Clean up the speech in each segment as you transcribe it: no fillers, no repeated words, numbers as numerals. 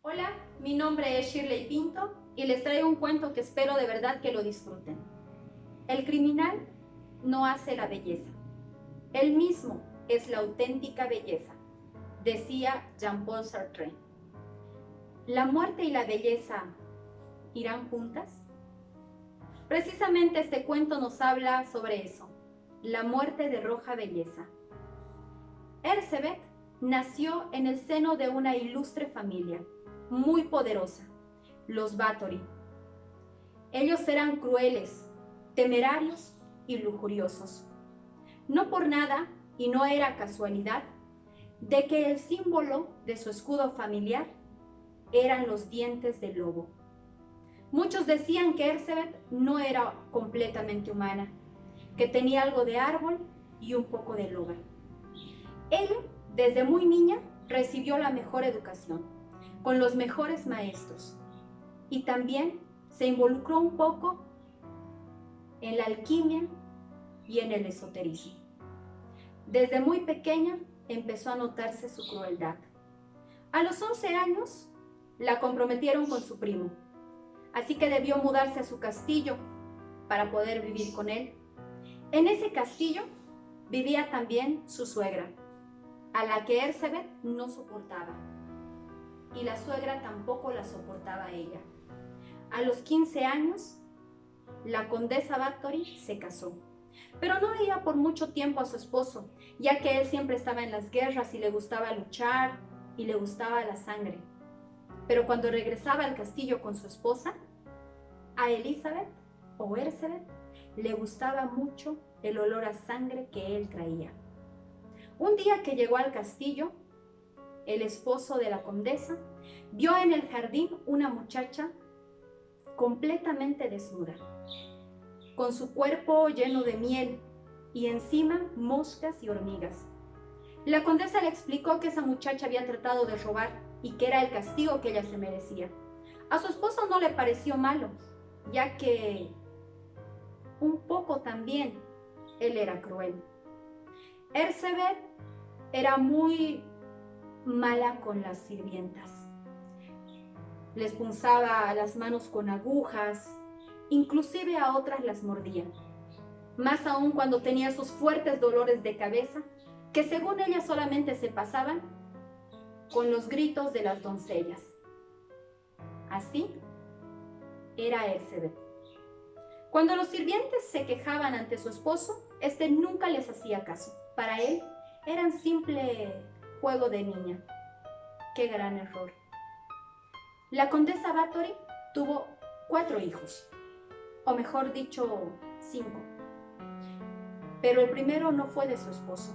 Hola, mi nombre es Shirley Pinto y les traigo un cuento que espero de verdad que lo disfruten. El criminal no hace la belleza. Él mismo es la auténtica belleza, decía Jean-Paul Sartre. ¿La muerte y la belleza irán juntas? Precisamente este cuento nos habla sobre eso, la muerte de roja belleza. Erzsébet nació en el seno de una ilustre familia, muy poderosa, los Báthory. Ellos eran crueles, temerarios y lujuriosos. No por nada, y no era casualidad, de que el símbolo de su escudo familiar eran los dientes del lobo. Muchos decían que Erzsébet no era completamente humana, que tenía algo de árbol y un poco de loba. Ella, desde muy niña, recibió la mejor educación, con los mejores maestros, y también se involucró un poco en la alquimia y en el esoterismo. Desde muy pequeña empezó a notarse su crueldad. A los 11 años la comprometieron con su primo, así que debió mudarse a su castillo para poder vivir con él. En ese castillo vivía también su suegra, a la que Erzsébet no soportaba, y la suegra tampoco la soportaba a ella. A los 15 años, la condesa Báthory se casó, pero no veía por mucho tiempo a su esposo, ya que él siempre estaba en las guerras y le gustaba luchar y le gustaba la sangre. Pero cuando regresaba al castillo con su esposa, a Elizabeth o Erzsébet le gustaba mucho el olor a sangre que él traía. Un día que llegó al castillo, el esposo de la condesa vio en el jardín una muchacha completamente desnuda, con su cuerpo lleno de miel y encima moscas y hormigas. La condesa le explicó que esa muchacha había tratado de robar y que era el castigo que ella se merecía. A su esposo no le pareció malo, ya que un poco también él era cruel. Erzsébet era muy mala con las sirvientas. Les punzaba las manos con agujas, inclusive a otras las mordía. Más aún cuando tenía esos fuertes dolores de cabeza, que según ella solamente se pasaban con los gritos de las doncellas. Así era Erzsébet. Cuando los sirvientes se quejaban ante su esposo, este nunca les hacía caso. Para él eran simple juego de niña. ¡Qué gran error! La condesa Báthory tuvo 4 hijos, o mejor dicho, 5. Pero el primero no fue de su esposo,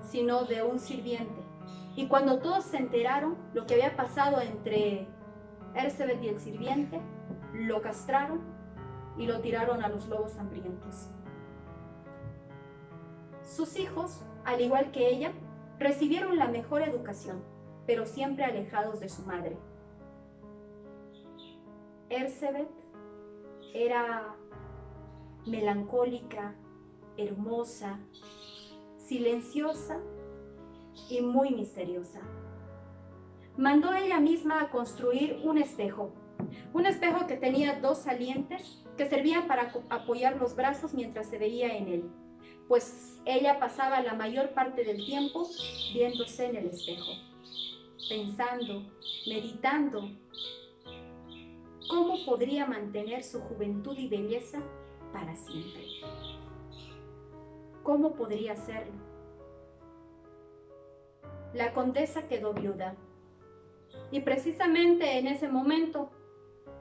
sino de un sirviente. Y cuando todos se enteraron lo que había pasado entre Erzsébet y el sirviente, lo castraron y lo tiraron a los lobos hambrientos. Sus hijos, al igual que ella, recibieron la mejor educación, pero siempre alejados de su madre. Erzsébet era melancólica, hermosa, silenciosa y muy misteriosa. Mandó ella misma a construir un espejo que tenía 2 salientes que servían para apoyar los brazos mientras se veía en él, pues ella pasaba la mayor parte del tiempo viéndose en el espejo, pensando, meditando, cómo podría mantener su juventud y belleza para siempre. ¿Cómo podría hacerlo? La condesa quedó viuda y precisamente en ese momento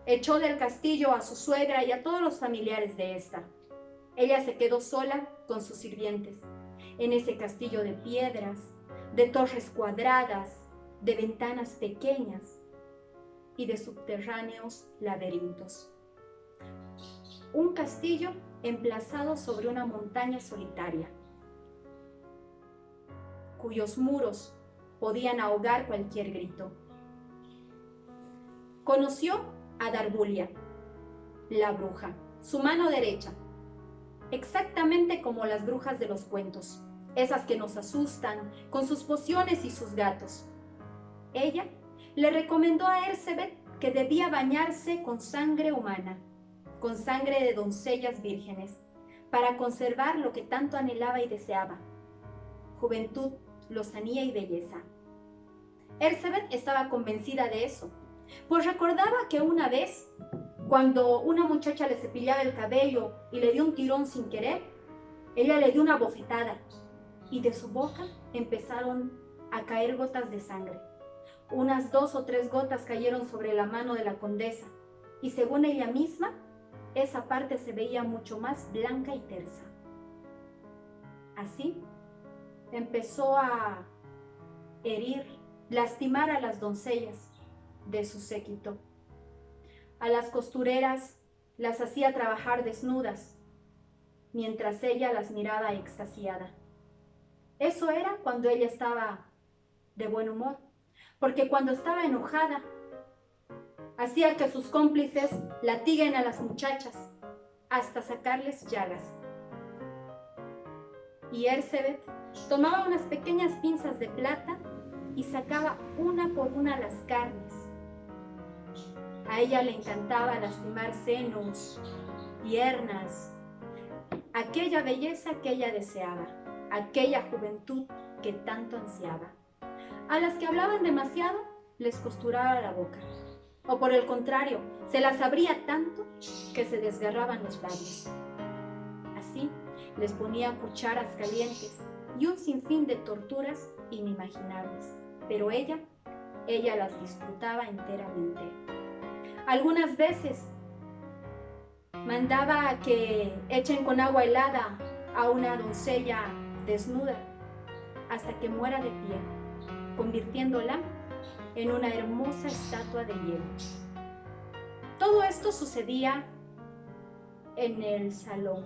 echó del castillo a su suegra y a todos los familiares de esta. Ella se quedó sola con sus sirvientes en ese castillo de piedras, de torres cuadradas, de ventanas pequeñas y de subterráneos laberintos. Un castillo emplazado sobre una montaña solitaria, cuyos muros podían ahogar cualquier grito. Conoció a Darbulia, la bruja, su mano derecha, exactamente como las brujas de los cuentos, esas que nos asustan con sus pociones y sus gatos. Ella le recomendó a Ersebet que debía bañarse con sangre humana, con sangre de doncellas vírgenes, para conservar lo que tanto anhelaba y deseaba: juventud, lozanía y belleza. Ersebet estaba convencida de eso, pues recordaba que una vez, cuando una muchacha le cepillaba el cabello y le dio un tirón sin querer, ella le dio una bofetada y de su boca empezaron a caer gotas de sangre. Unas 2 o 3 gotas cayeron sobre la mano de la condesa y, según ella misma, esa parte se veía mucho más blanca y tersa. Así empezó a herir, lastimar a las doncellas de su séquito. A las costureras las hacía trabajar desnudas, mientras ella las miraba extasiada. Eso era cuando ella estaba de buen humor, porque cuando estaba enojada, hacía que sus cómplices latiguen a las muchachas hasta sacarles llagas. Y Ersebet tomaba unas pequeñas pinzas de plata y sacaba una por una las carnes. A ella le encantaba lastimar senos, piernas, aquella belleza que ella deseaba, aquella juventud que tanto ansiaba. A las que hablaban demasiado, les costuraba la boca, o por el contrario, se las abría tanto que se desgarraban los labios. Así les ponía cucharas calientes y un sinfín de torturas inimaginables, pero ella las disfrutaba enteramente. Algunas veces mandaba a que echen con agua helada a una doncella desnuda hasta que muera de pie, convirtiéndola en una hermosa estatua de hielo. Todo esto sucedía en el salón,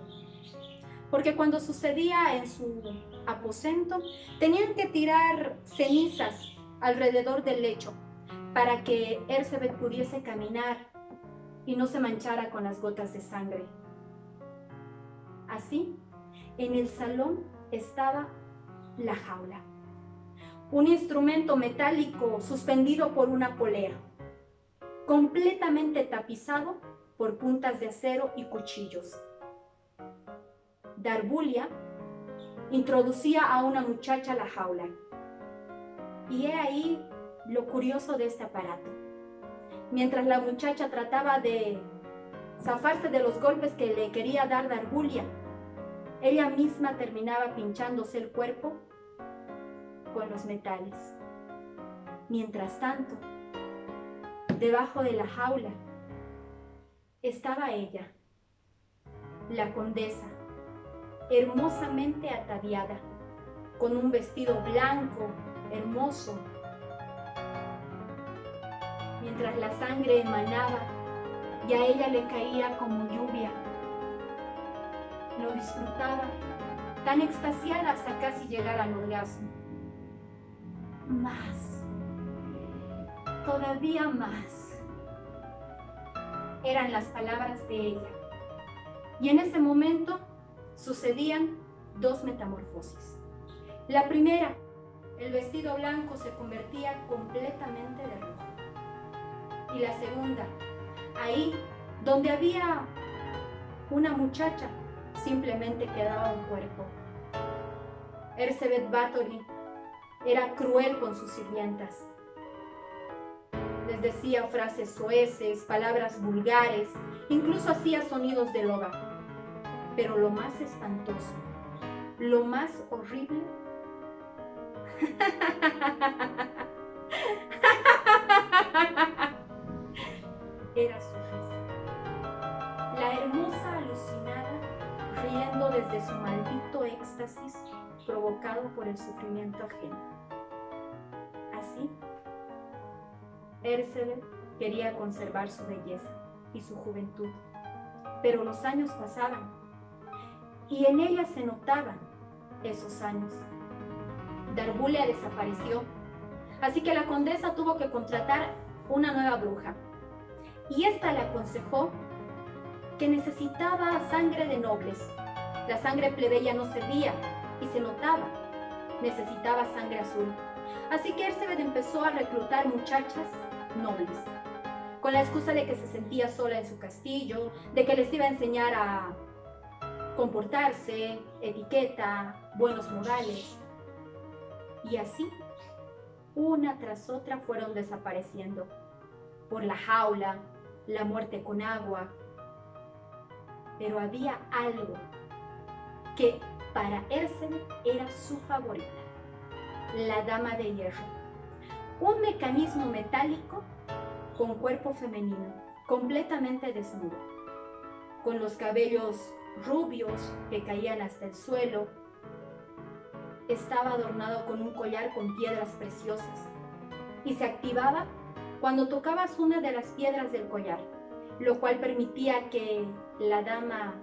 porque cuando sucedía en su aposento, tenían que tirar cenizas alrededor del lecho para que Ersebet pudiese caminar y no se manchara con las gotas de sangre. Así, en el salón estaba la jaula, un instrumento metálico suspendido por una polea, completamente tapizado por puntas de acero y cuchillos. Darbulia introducía a una muchacha a la jaula. Y he ahí lo curioso de este aparato. Mientras la muchacha trataba de zafarse de los golpes que le quería dar Darbulia, ella misma terminaba pinchándose el cuerpo con los metales. Mientras tanto, debajo de la jaula estaba ella, la condesa, hermosamente ataviada, con un vestido blanco, hermoso. Mientras la sangre emanaba y a ella le caía como lluvia, lo disfrutaba, tan extasiada hasta casi llegar al orgasmo. Más, todavía más, eran las palabras de ella. Y en ese momento sucedían 2 metamorfosis. La primera, el vestido blanco se convertía completamente de rojo. Y la segunda, ahí donde había una muchacha, simplemente quedaba un cuerpo. Ersebet Bathory era cruel con sus sirvientas. Les decía frases soeces, palabras vulgares, incluso hacía sonidos de loba. Pero lo más espantoso, lo más horrible, era su risa. La hermosa alucinada, riendo desde su maldito éxtasis provocado por el sufrimiento ajeno. Así, Ersebet quería conservar su belleza y su juventud, pero los años pasaban y en ella se notaban esos años. Darbulia desapareció, así que la condesa tuvo que contratar una nueva bruja. Y esta le aconsejó que necesitaba sangre de nobles. La sangre plebeya no servía y se notaba. Necesitaba sangre azul. Así que Erzsébet empezó a reclutar muchachas nobles, con la excusa de que se sentía sola en su castillo, de que les iba a enseñar a comportarse, etiqueta, buenos modales. Y así, una tras otra fueron desapareciendo, por la jaula, la muerte con agua. Pero había algo que para Erzsébet era su favorita, la dama de hierro. Un mecanismo metálico con cuerpo femenino, completamente desnudo, con los cabellos rubios que caían hasta el suelo. Estaba adornado con un collar con piedras preciosas y se activaba cuando tocabas una de las piedras del collar, lo cual permitía que la dama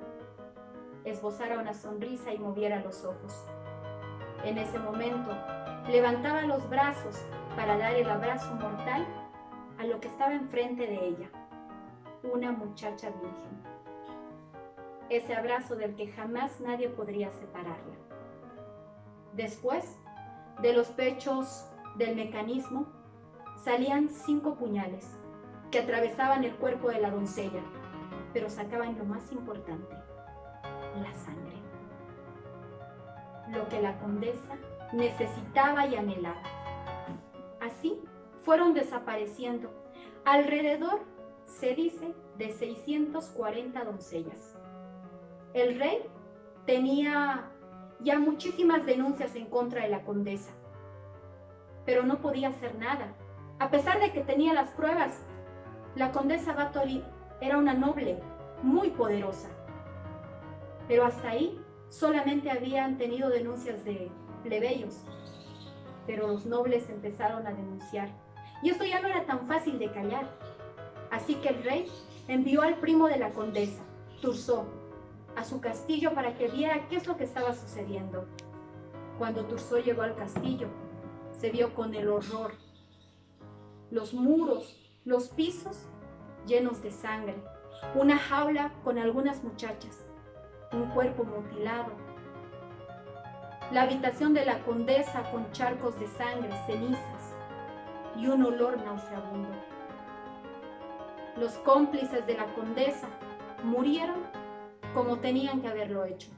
esbozara una sonrisa y moviera los ojos. En ese momento, levantaba los brazos para dar el abrazo mortal a lo que estaba enfrente de ella, una muchacha virgen. Ese abrazo del que jamás nadie podría separarla. Después, de los pechos del mecanismo, salían 5 puñales que atravesaban el cuerpo de la doncella, pero sacaban lo más importante, la sangre. Lo que la condesa necesitaba y anhelaba. Así fueron desapareciendo alrededor, se dice, de 640 doncellas. El rey tenía ya muchísimas denuncias en contra de la condesa, pero no podía hacer nada. A pesar de que tenía las pruebas, la condesa Báthory era una noble, muy poderosa. Pero hasta ahí solamente habían tenido denuncias de plebeyos. Pero los nobles empezaron a denunciar. Y esto ya no era tan fácil de callar. Así que el rey envió al primo de la condesa, Thurzó, a su castillo para que viera qué es lo que estaba sucediendo. Cuando Thurzó llegó al castillo, se vio con el horror. Los muros, los pisos llenos de sangre, una jaula con algunas muchachas, un cuerpo mutilado, la habitación de la condesa con charcos de sangre, cenizas y un olor nauseabundo. Los cómplices de la condesa murieron como tenían que haberlo hecho,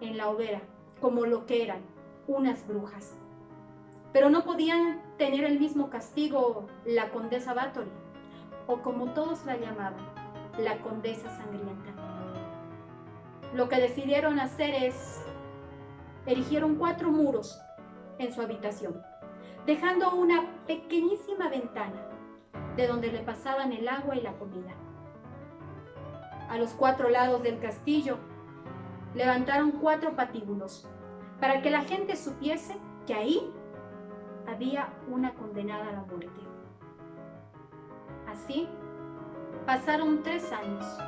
en la hoguera, como lo que eran, unas brujas. Pero no podían tener el mismo castigo la condesa Báthory, o como todos la llamaban, la condesa sangrienta. Lo que decidieron hacer es, erigieron 4 muros en su habitación, dejando una pequeñísima ventana de donde le pasaban el agua y la comida. A los 4 lados del castillo levantaron 4 patíbulos para que la gente supiese que ahí había una condenada a la muerte. Así pasaron 3 años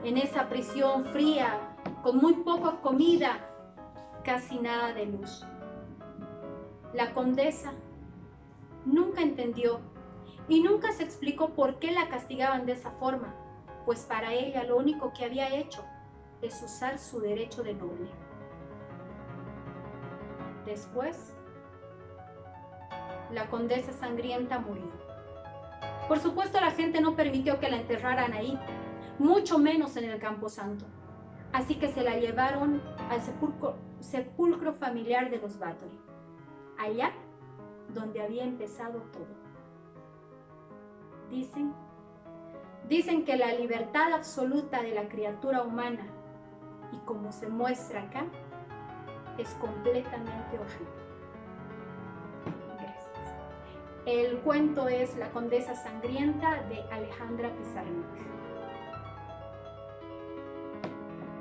en esa prisión fría, con muy poca comida, casi nada de luz. La condesa nunca entendió y nunca se explicó por qué la castigaban de esa forma, pues para ella lo único que había hecho es usar su derecho de noble. Después, la condesa sangrienta murió. Por supuesto, la gente no permitió que la enterraran ahí, mucho menos en el Camposanto. Así que se la llevaron al sepulcro familiar de los Báthory, allá donde había empezado todo. Dicen que la libertad absoluta de la criatura humana, y como se muestra acá, es completamente horrible. Gracias. El cuento es La condesa sangrienta de Alejandra Pizarnik.